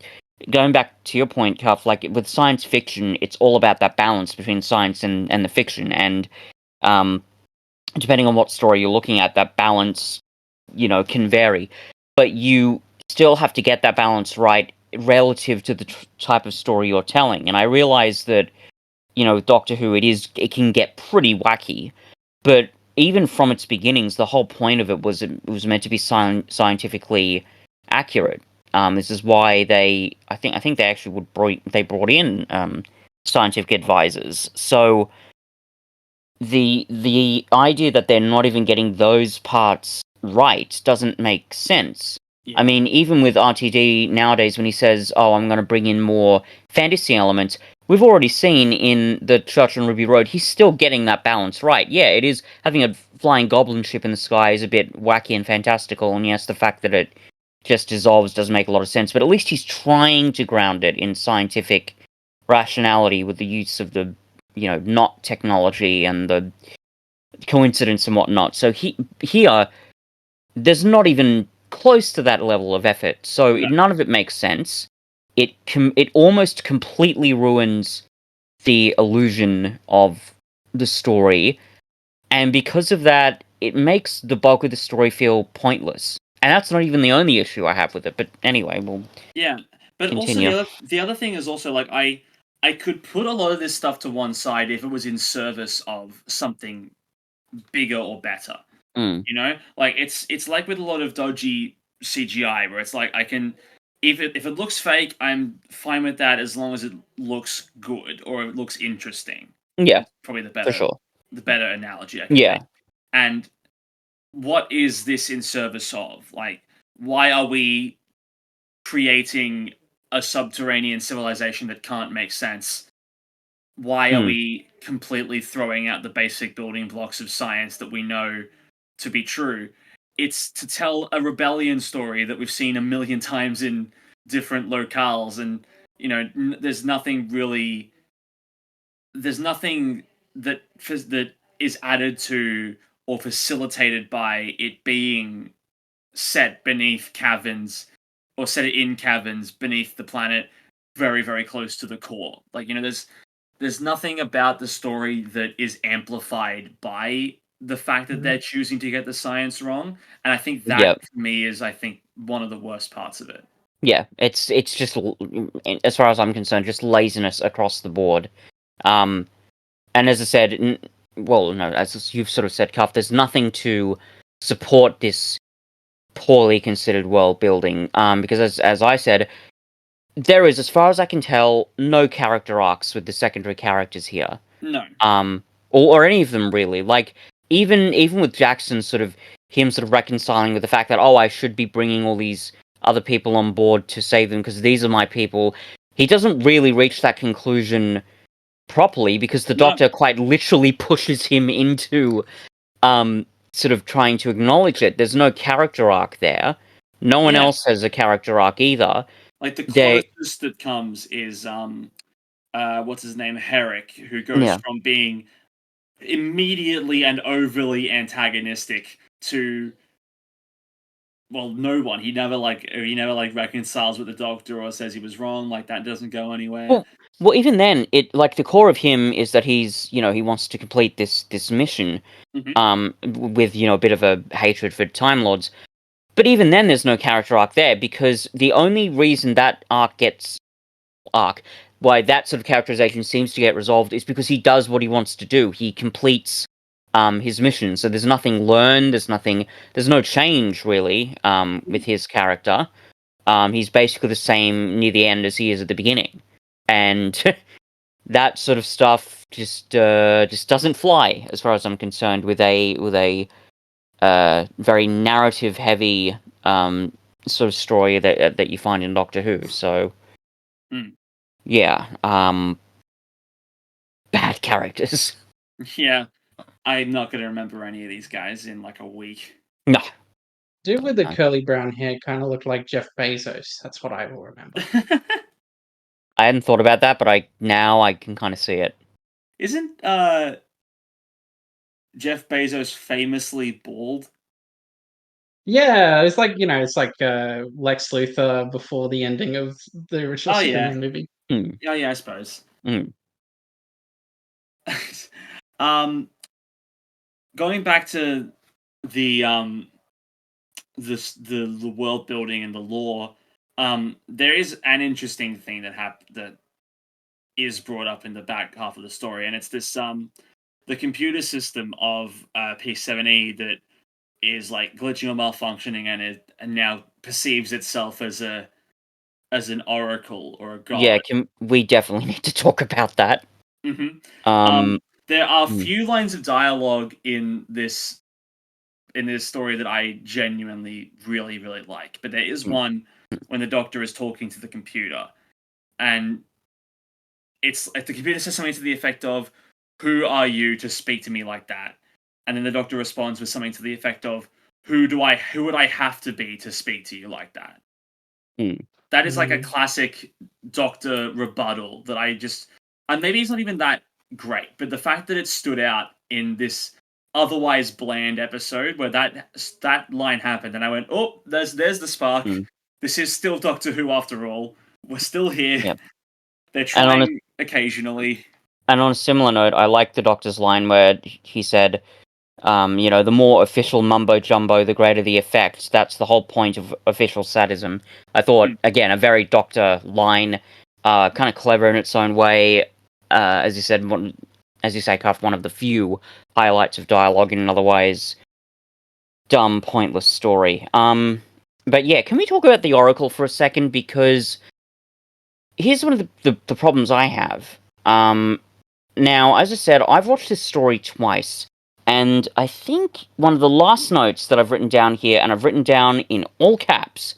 going back to your point, Cuff, like, with science fiction, it's all about that balance between science and the fiction. And depending on what story you're looking at, that balance, can vary. But you still have to get that balance right relative to the type of story you're telling. And I realize that, with Doctor Who, it can get pretty wacky. But even from its beginnings, the whole point of it was meant to be scientifically accurate. This is why I think they actually brought in scientific advisors. So the idea that they're not even getting those parts right doesn't make sense. Yeah. I mean, even with RTD nowadays, when he says, oh, I'm going to bring in more fantasy elements, we've already seen in the Church on Ruby Road, he's still getting that balance right. Yeah, it is, having a flying goblin ship in the sky is a bit wacky and fantastical, and yes, the fact that it just dissolves doesn't make a lot of sense, but at least he's trying to ground it in scientific rationality with the use of the, not technology and the coincidence and whatnot. So here, there's not even close to that level of effort, so none of it makes sense. It almost completely ruins the illusion of the story, and because of that, it makes the bulk of the story feel pointless. And that's not even the only issue I have with it. But anyway, we'll but continue. Also the other thing is also like I could put a lot of this stuff to one side if it was in service of something bigger or better. You know, like it's like with a lot of dodgy CGI where it's like I can if it looks fake, I'm fine with that as long as it looks good or it looks interesting. Yeah, that's probably the better analogy I can make. And what is this in service of? Like, why are we creating a subterranean civilization that can't make sense? Why are we completely throwing out the basic building blocks of science that we know to be true? It's to tell a rebellion story that we've seen a million times in different locales, and you know, there's nothing that is added to or facilitated by it being set beneath caverns or set it in caverns beneath the planet, very very close to the core. Like, you know, there's nothing about the story that is amplified by the fact that they're choosing to get the science wrong, and I think that for me is, I think, one of the worst parts of it. Yeah, it's just, as far as I'm concerned, just laziness across the board. And as I said, well, no, as you've sort of said, Cuff, there's nothing to support this poorly considered world building. Because as I said, there is, as far as I can tell, no character arcs with the secondary characters here. No. Or any of them really. Like even with Jackson, him reconciling with the fact that, oh, I should be bringing all these other people on board to save them because these are my people. He doesn't really reach that conclusion properly because the Doctor quite literally pushes him into sort of trying to acknowledge it. There's no character arc there. No one else has a character arc either. Like the closest that comes is what's his name, Herrick, who goes from being immediately and overly antagonistic to, well, no one. He never reconciles with the Doctor or says he was wrong. Like, that doesn't go anywhere. Well, even then, it, like, the core of him is that he's, you know, he wants to complete this mission, with, you know, a bit of a hatred for Time Lords. But even then, there's no character arc there, because the only reason that why that sort of characterization seems to get resolved is because he does what he wants to do. He completes his mission. So there's nothing learned, there's no change, really, with his character. He's basically the same near the end as he is at the beginning. And that sort of stuff just doesn't fly, as far as I'm concerned, with a very narrative heavy sort of story that you find in Doctor Who. So yeah, bad characters. Yeah, I'm not going to remember any of these guys in like a week. No. Dude with the curly brown hair kind of looked like Jeff Bezos. That's what I will remember. I hadn't thought about that, but I can kind of see it. Isn't Jeff Bezos famously bald? Yeah, it's like, you know, it's like Lex Luthor before the ending of the original Superman movie. Yeah, I suppose. Going back to the world building and the lore, there is an interesting thing that is brought up in the back half of the story, and it's this the computer system of P7E that is like glitching or malfunctioning, and now perceives itself as an oracle or a god. Yeah, we definitely need to talk about that. There are few lines of dialogue in this story that I genuinely really really like, but there is one when the Doctor is talking to the computer, and it's like the computer says something to the effect of, "Who are you to speak to me like that?" And then the Doctor responds with something to the effect of, who would I have to be to speak to you like that? That is like a classic Doctor rebuttal that and maybe it's not even that great, but the fact that it stood out in this otherwise bland episode where that line happened, and I went, oh, there's the spark. This is still Doctor Who after all. We're still here. Yep. They're trying occasionally. on a similar note, I like the Doctor's line where he said, the more official mumbo jumbo, the greater the effect. That's the whole point of official sadism. I thought, again, a very Doctor line, kind of clever in its own way. As you said, Cuff, one of the few highlights of dialogue in an otherwise dumb, pointless story. But yeah, can we talk about the Oracle for a second? Because here's one of the problems I have. Now, as I said, I've watched this story twice, and I think one of the last notes that I've written down here, and I've written down in all caps,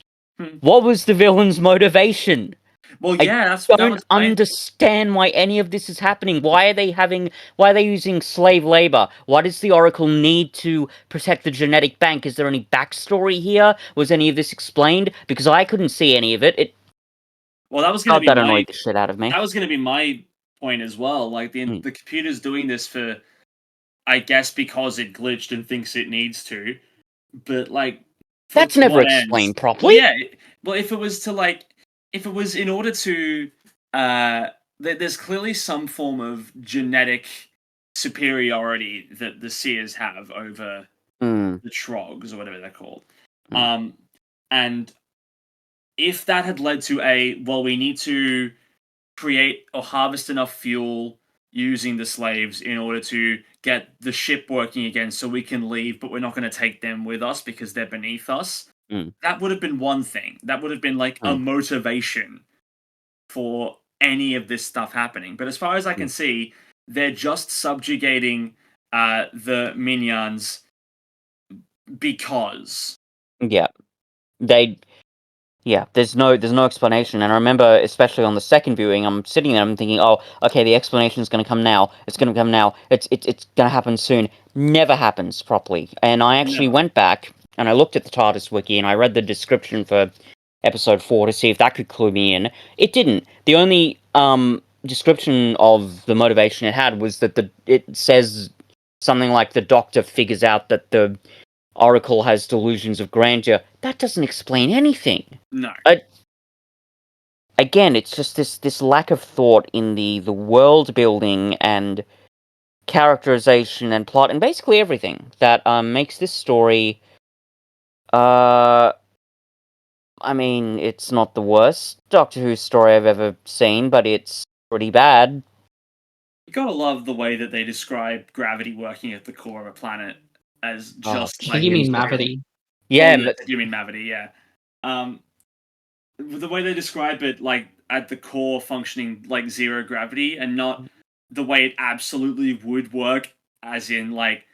what was the villain's motivation? Well, yeah, I don't understand why any of this is happening. Why are they using slave labor? Why does the Oracle need to protect the genetic bank? Is there any backstory here? Was any of this explained? Because I couldn't see any of it. Well, that was going to be annoyed the shit out of me. That was going to be my point as well. Like the computer's doing this for, I guess, because it glitched and thinks it needs to. But like, that's never explained properly. Well, yeah. Well, if it was in order to, there's clearly some form of genetic superiority that the Seers have over the Trogs or whatever they're called. And if that had led to we need to create or harvest enough fuel using the slaves in order to get the ship working again so we can leave, but we're not going to take them with us because they're beneath us. That would have been one thing. That would have been like a motivation for any of this stuff happening. But as far as I can see, they're just subjugating the Minions because. Yeah. There's no explanation. And I remember, especially on the second viewing, I'm sitting there, I'm thinking, oh, okay, the explanation is going to come now. It's going to come now. It's going to happen soon. Never happens properly. And I actually went back and I looked at the TARDIS wiki and I read the description for episode 4 to see if that could clue me in. It didn't. The only description of the motivation it had was that it says something like the Doctor figures out that the Oracle has delusions of grandeur. That doesn't explain anything. No. Again, it's just this lack of thought in the world building and characterization and plot and basically everything that makes this story. I mean, it's not the worst Doctor Who story I've ever seen, but it's pretty bad. You gotta love the way that they describe gravity working at the core of a planet as just like. You mean Mavity? Yeah, you mean Mavity? Yeah. The way they describe it, like at the core, functioning like zero gravity, and not the way it absolutely would work, as in like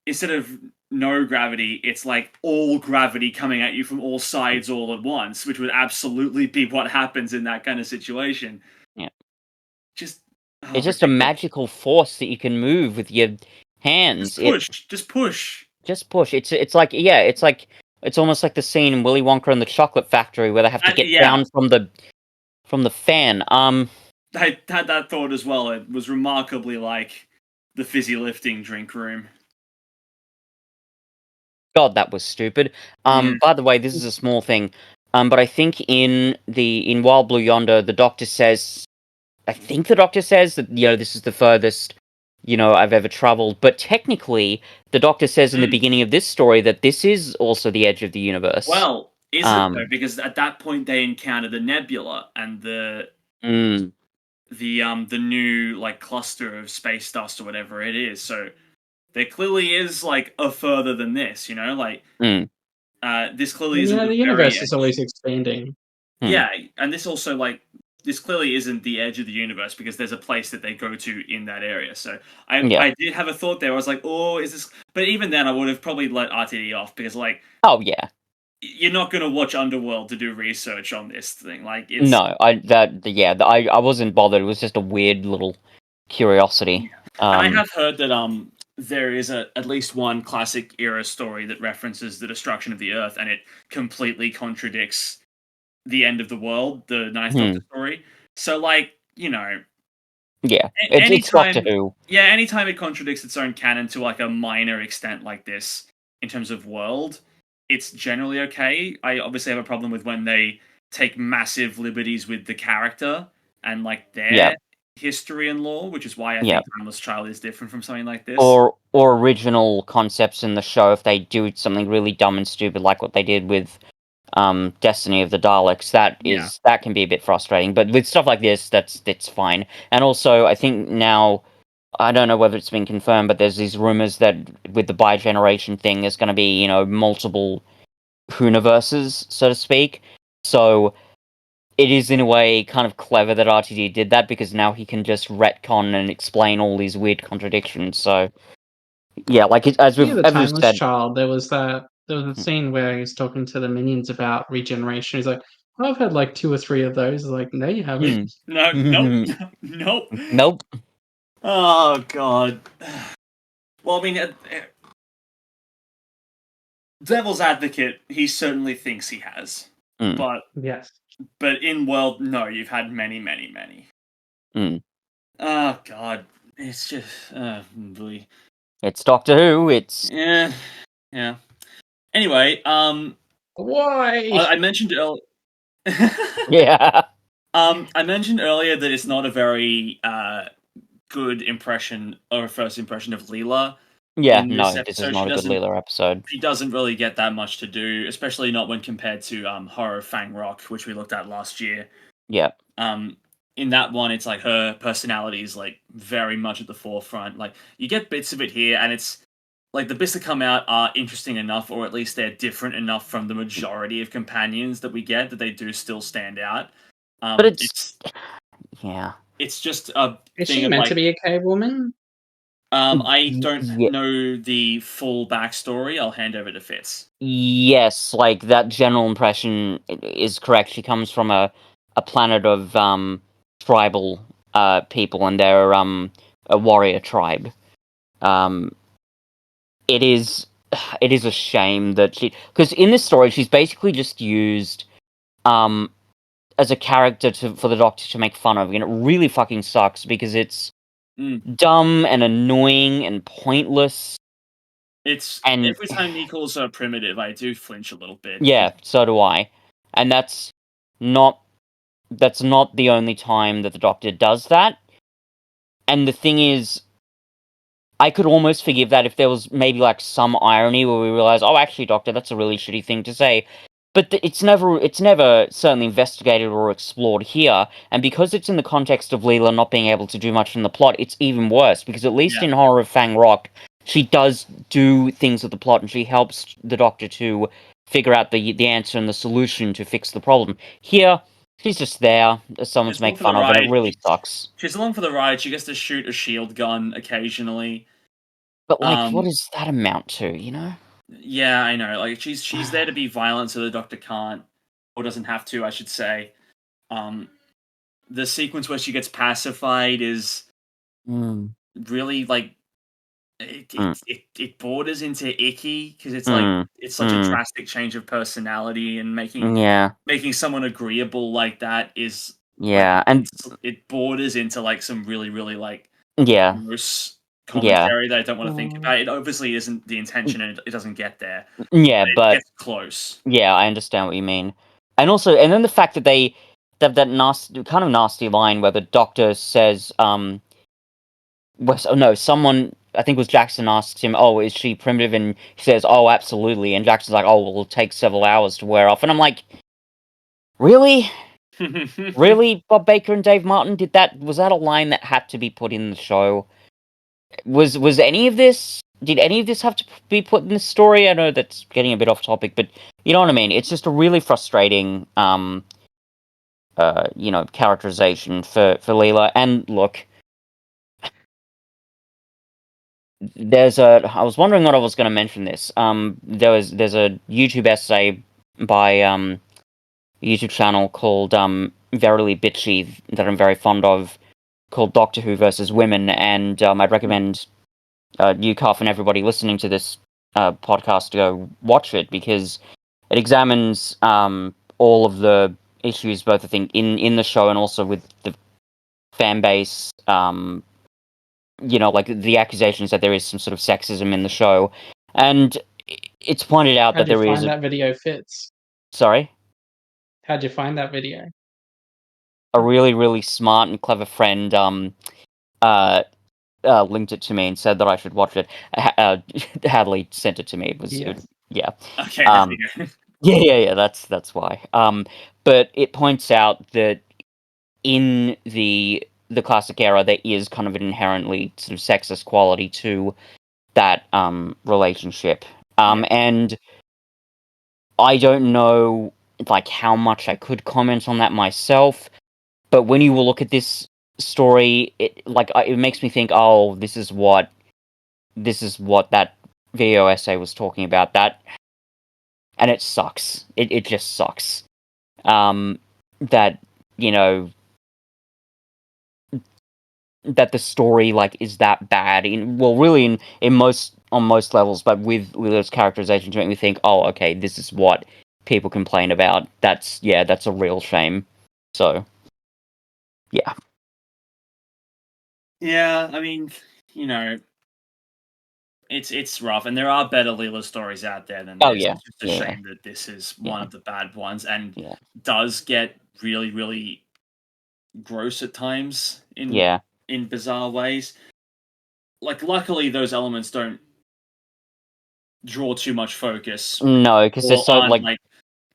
instead of no gravity, it's like all gravity coming at you from all sides all at once, which would absolutely be what happens in that kind of situation. Yeah. It's just a magical force that you can move with your hands. Just push. It's almost like the scene in Willy Wonka and the Chocolate Factory where they have to get down from the fan. I had that thought as well. It was remarkably like the fizzy lifting drink room. God, that was stupid. By the way, this is a small thing. But I think in Wild Blue Yonder, the Doctor says that, this is the furthest, I've ever traveled. But technically, the Doctor says in the beginning of this story that this is also the edge of the universe. Well, is it though? Because at that point they encounter the nebula and the new like cluster of space dust or whatever it is. So there clearly is like a further than this, like this clearly isn't. The universe is always expanding. Yeah, and this also like. This clearly isn't the edge of the universe because there's a place that they go to in that area. So I did have a thought there. I was like, oh, is this... But even then, I would have probably let RTD off because, like... Oh, yeah. You're not going to watch Underworld to do research on this thing. Like, it's... No, I wasn't bothered. It was just a weird little curiosity. And I have heard that there is at least one classic era story that references the destruction of the Earth, and it completely contradicts the end of the world, the Ninth Doctor story. So, like, yeah, it's Doctor Who. Yeah, anytime it contradicts its own canon to like a minor extent like this in terms of world, it's generally okay. I obviously have a problem with when they take massive liberties with the character and like their history and lore, which is why I think Timeless Child is different from something like this. Or original concepts in the show, if they do something really dumb and stupid like what they did with Destiny of the Daleks, that can be a bit frustrating. But with stuff like this, that's fine. And also, I think now, I don't know whether it's been confirmed, but there's these rumors that with the bi-generation thing, there's going to be, multiple universes, so to speak. So it is, in a way, kind of clever that RTD did that, because now he can just retcon and explain all these weird contradictions. So, yeah, like, as we've Timeless said... Child, there was a scene where he was talking to the minions about regeneration. He's like, oh, I've had like 2 or 3 of those. Like, no, you haven't. Nope. Nope. Oh, God. Well, I mean, Devil's Advocate, he certainly thinks he has. But yes. But in World, no, you've had many, many, many. Oh, God. It's just... boy. It's Doctor Who, it's... Yeah. Anyway, Why? I mentioned earlier... yeah. I mentioned earlier that it's not a very good impression, or first impression of Leela. Yeah, this is not a good Leela episode. She doesn't really get that much to do, especially not when compared to Horror of Fang Rock, which we looked at last year. Yeah. In that one, it's like her personality is like very much at the forefront. Like, you get bits of it here, and it's like the bits that come out are interesting enough, or at least they're different enough from the majority of companions that we get, that they do still stand out. But it's yeah. It's just a Is thing she of, meant like, to be a cave woman? I don't know the full backstory. I'll hand over to Fitz. Yes, like, that general impression is correct. She comes from a planet of tribal people, and they're a warrior tribe. It is a shame that because in this story she's basically just used as a character for the Doctor to make fun of, and it really fucking sucks because it's dumb and annoying and pointless. And every time he calls her primitive, I do flinch a little bit. Yeah, so do I. And that's not the only time that the Doctor does that. And the thing is, I could almost forgive that if there was maybe like some irony where we realize, oh, actually, Doctor, that's a really shitty thing to say. But it's never certainly investigated or explored here, and because it's in the context of Leela not being able to do much in the plot, it's even worse, because at least in Horror of Fang Rock, she does do things with the plot, and she helps the Doctor to figure out the answer and the solution to fix the problem. Here, she's just there as someone to make fun of, and it really sucks. She's along for the ride. She gets to shoot a shield gun occasionally. But, like, what does that amount to, you know? Yeah, I know. Like, she's there to be violent, so the Doctor can't, or doesn't have to, I should say. The sequence where she gets pacified is really, like, it borders into icky, because it's like it's such a drastic change of personality, and making someone agreeable like that is and it borders into like some really, really like gross commentary that I don't want to think about. It obviously isn't the intention, and it doesn't get there. But it gets close. Yeah, I understand what you mean. And also, and then the fact that they have that nasty, kind of nasty line where the Doctor says, someone, I think it was Jackson, asks him, oh, is she primitive? And he says, oh, absolutely. And Jackson's like, oh, well, it'll take several hours to wear off. And I'm like, really? Really, Bob Baker and Dave Martin? Was that a line that had to be put in the show? Was any of this... Did any of this have to be put in the story? I know that's getting a bit off topic, but you know what I mean? It's just a really frustrating, characterization for Leela. And look, I was wondering what I was going to mention this. There's a YouTube essay by, a YouTube channel called, Verily Bitchy, that I'm very fond of, called Doctor Who versus Women, and, I'd recommend you, Cuff, and everybody listening to this podcast to go watch it, because it examines all of the issues, both, I think, in the show and also with the fan base, like the accusations that there is some sort of sexism in the show. And it's pointed out that there is... How'd you find that video, Fitz? Sorry? How'd you find that video? a really, really smart and clever friend linked it to me and said that I should watch it. Hadley sent it to me. It was yeah. Okay, there you go. Yeah. That's why. But it points out that in the classic era, there is kind of an inherently sort of sexist quality to that relationship. And I don't know like how much I could comment on that myself, but when you will look at this story, it makes me think, oh, this is what that video essay was talking about. That, and it sucks. It just sucks. That, you know, that the story like is that bad really in most on most levels, but with those characterizations make me think, oh, okay, this is what people complain about. That's a real shame. So yeah. Yeah, I mean, you know, it's rough, and there are better Leela stories out there than this. Yeah. It's just a shame that this is one of the bad ones, and Yeah. does get really, really gross at times in bizarre ways. Like, luckily, those elements don't draw too much focus. No, because there's so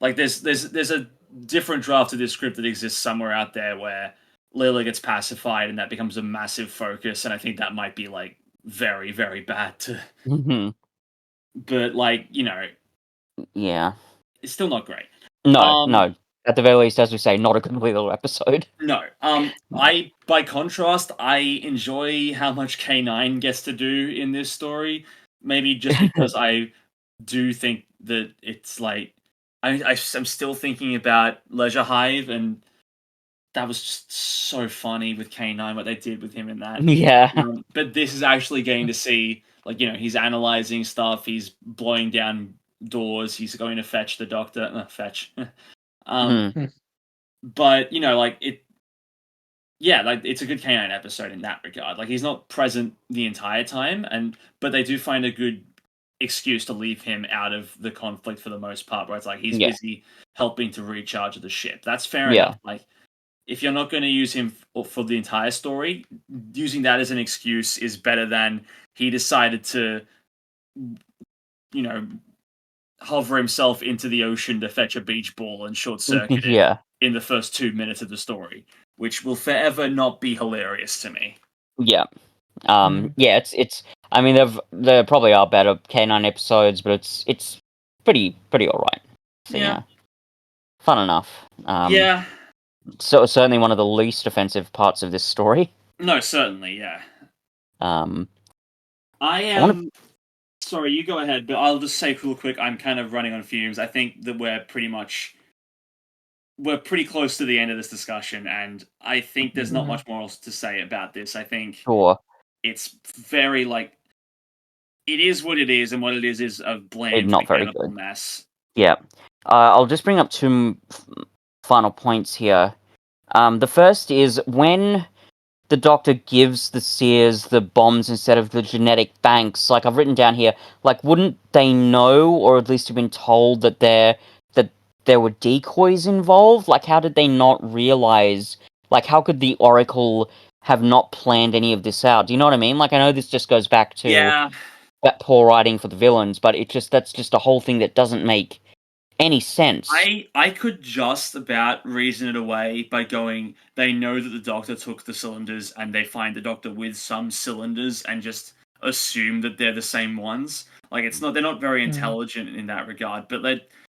like there's a different draft of this script that exists somewhere out there where Leela gets pacified and that becomes a massive focus, and I think that might be like very, very bad to. But like, you know, it's still not great. No. At the very least, as we say, not a complete little episode. No. By contrast, I enjoy how much K9 gets to do in this story. Maybe just because I do think that it's like I'm still thinking about Leisure Hive, and that was just so funny with K9 what they did with him in that. Yeah. But this is actually getting to see, like, you know, he's analyzing stuff, he's blowing down doors, he's going to fetch the doctor. Fetch. But, you know, like, it's a good K9 episode in that regard. Like, he's not present the entire time, but they do find a good excuse to leave him out of the conflict for the most part, where it's like he's busy helping to recharge the ship. That's fair enough. Like, if you're not going to use him for the entire story, using that as an excuse is better than he decided to, you know, hover himself into the ocean to fetch a beach ball and short circuit it in the first 2 minutes of the story, which will forever not be hilarious to me. Yeah. It's I mean there probably are better K9 episodes, but it's pretty alright. So, fun enough. So certainly one of the least offensive parts of this story. No, certainly, yeah. Sorry, you go ahead, but I'll just say real quick, I'm kind of running on fumes. I think that we're pretty close to the end of this discussion, and I think there's not much more else to say about this. I think it's very, like, it is what it is, and what it is a bland, not very good mess. Yeah. I'll just bring up two final points here. The first is when the Doctor gives the Seers the bombs instead of the genetic banks, like I've written down here, like wouldn't they know, or at least have been told that there were decoys involved? Like, how did they not realize? Like, how could the Oracle have not planned any of this out? Do you know what I mean? Like, I know this just goes back to that poor writing for the villains, but that's just a whole thing that doesn't make any sense. I could just about reason it away by going, they know that the Doctor took the cylinders, and they find the Doctor with some cylinders and just assume that they're the same ones. Like, they're not very intelligent in that regard, but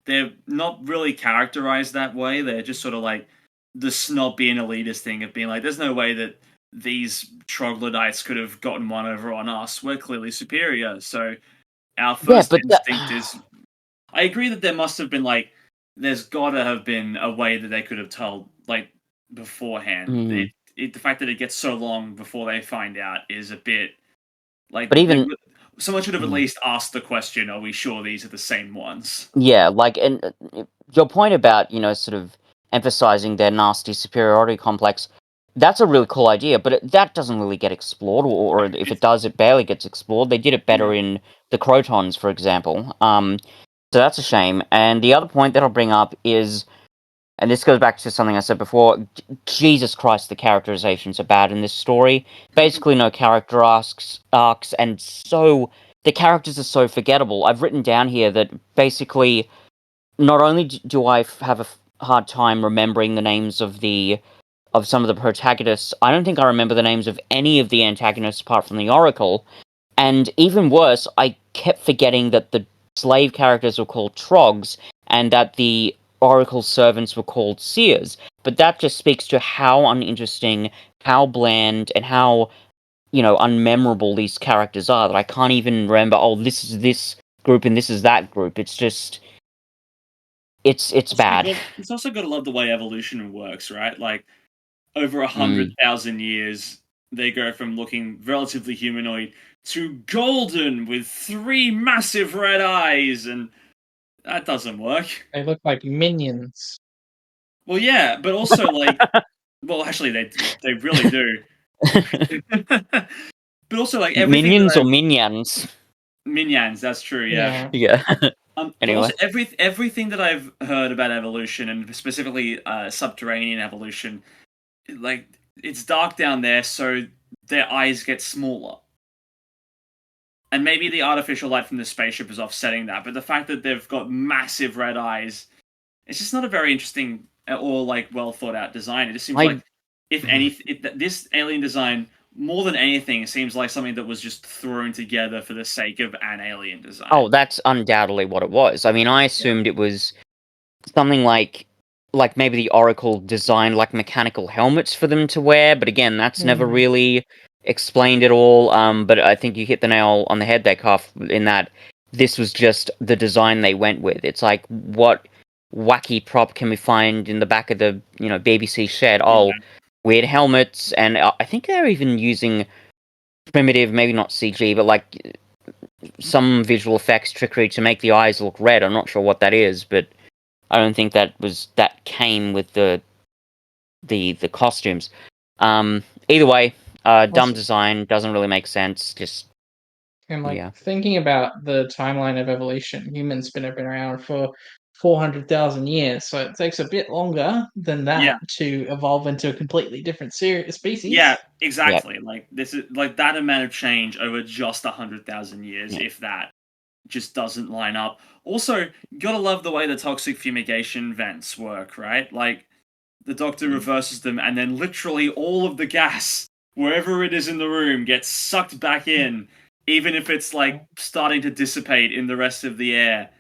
they're not really characterized that way. They're just sort of like the snobby and elitist thing of being like, there's no way that these troglodytes could have gotten one over on us. We're clearly superior. So our first instinct is... I agree that there must have been, like, there's gotta have been a way that they could have told, like, beforehand. The fact that it gets so long before they find out is a bit, like... But even... Someone should have at least asked the question, are we sure these are the same ones? Yeah, like, and your point about, you know, sort of emphasizing their nasty superiority complex, that's a really cool idea, but that doesn't really get explored, or if it does, it barely gets explored. They did it better in the Crotons, for example. So that's a shame. And the other point that I'll bring up is and this goes back to something I said before. Jesus Christ, the characterizations are bad in this story. Basically, no character arcs, and so the characters are so forgettable. I've written down here that basically, not only do I have a hard time remembering the names of some of the protagonists, I don't think I remember the names of any of the antagonists apart from the Oracle. And even worse, I kept forgetting that the slave characters were called Trogs, and that the Oracle's servants were called Seers. But that just speaks to how uninteresting, how bland, and how, unmemorable these characters are, that I can't even remember, oh, this is this group and this is that group. It's just... It's bad. It's also got to love the way evolution works, right? Like, over 100,000 years, they go from looking relatively humanoid to golden with 3 massive red eyes, and that doesn't work. They look like minions. Well, yeah, but also like, well, actually, they really do. But also, like, everything Minions or minions? Minions, that's true. Yeah. Yeah. Anyway, also, everything that I've heard about evolution, and specifically subterranean evolution, like, it's dark down there, so their eyes get smaller. And maybe the artificial light from the spaceship is offsetting that, but the fact that they've got massive red eyes, it's just not a very interesting or like well thought out design. It just seems like this alien design, more than anything, seems like something that was just thrown together for the sake of an alien design. Oh, that's undoubtedly what it was. I mean, I assumed it was something like maybe the Oracle designed like mechanical helmets for them to wear, but again, that's never really explained at all. But I think you hit the nail on the head there, Cuff, in that this was just the design they went with. It's like, what wacky prop can we find in the back of the BBC shed? Oh, weird helmets, and I think they're even using primitive, maybe not CG, but like some visual effects trickery to make the eyes look red. I'm not sure what that is, but I don't think that came with the costumes. Either way, dumb design, doesn't really make sense. Just and thinking about the timeline of evolution, humans been around for 400,000 years, so it takes a bit longer than that to evolve into a completely different species. Yeah, exactly. Like, this is like that amount of change over just 100,000 years, if that, just doesn't line up. Also, you gotta love the way the toxic fumigation vents work, right? Like, the Doctor reverses them, and then literally all of the gas, wherever it is in the room, gets sucked back in, even if it's like starting to dissipate in the rest of the air.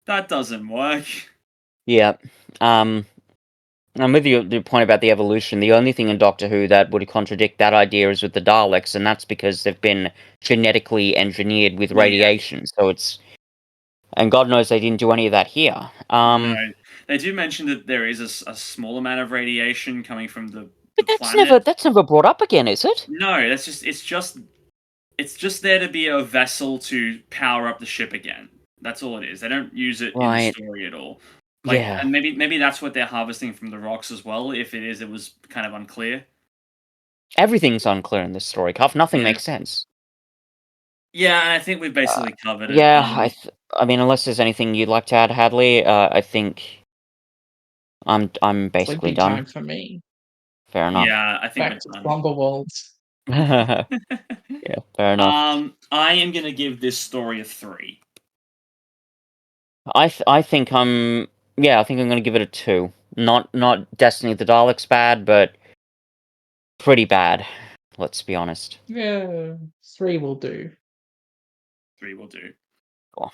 That doesn't work. Yeah. I'm with you, the point about the evolution. The only thing in Doctor Who that would contradict that idea is with the Daleks, and that's because they've been genetically engineered with radiation. So it's... And God knows they didn't do any of that here. No. They do mention that there is a small amount of radiation coming from the planet. That's never brought up again, is it? No, it's just there to be a vessel to power up the ship again. That's all it is. They don't use it in the story at all. Like, and maybe that's what they're harvesting from the rocks as well. If it is, it was kind of unclear. Everything's unclear in this story, Cuff. Nothing makes sense. Yeah, and I think we've basically covered it. Yeah, I mean, unless there's anything you'd like to add, Hadley, I think I'm basically Sleepy done. Time for me. Fair enough. Yeah, I think Back to Underworld. Yeah, fair enough. I am gonna give this story a 3. I think I'm gonna give it a 2. Not Destiny of the Daleks bad, but pretty bad. Let's be honest. Yeah, 3 will do. 3 will do. Cool.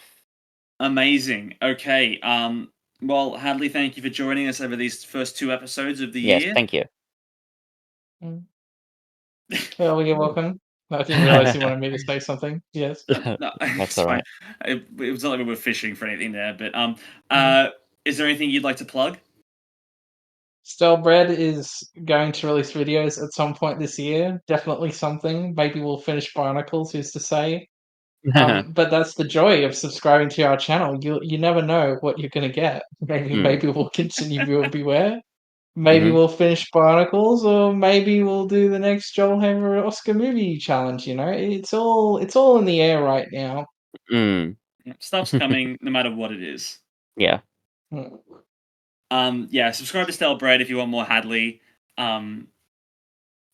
Amazing. Okay. Well, Hadley, thank you for joining us over these first 2 episodes of the year. Yes, thank you. Well, you're welcome. I didn't realize you wanted me to say something. Yes. No, that's all right. It was not like we were fishing for anything there, but is there anything you'd like to plug? Stelbred is going to release videos at some point this year. Definitely something. Maybe we'll finish Barnacles, who's to say. But that's the joy of subscribing to our channel. You never know what you're going to get. Maybe we'll continue Beware. Maybe we'll finish Barnacles, or maybe we'll do the next Joel Hammer Oscar movie challenge. It's all in the air right now. Stuff's coming, no matter what it is. Yeah. Subscribe to Stale Bread if you want more Hadley. And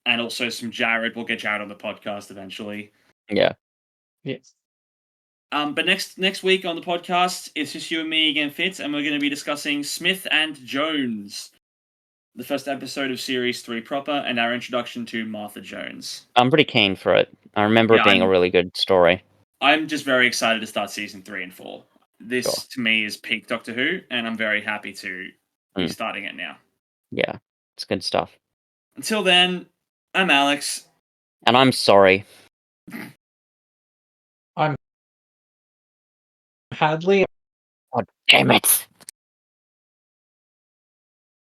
also some Jared. We'll get Jared on the podcast eventually. Yeah. Yes. But next week on the podcast, it's just you and me again, Fitz, and we're going to be discussing Smith and Jones, the first episode of Series 3 proper, and our introduction to Martha Jones. I'm pretty keen for it. I remember it being a really good story. I'm just very excited to start Season 3 and 4. This, to me, is peak Doctor Who, and I'm very happy to be starting it now. Yeah, it's good stuff. Until then, I'm Alex. And I'm sorry. I'm Hadley. God damn it.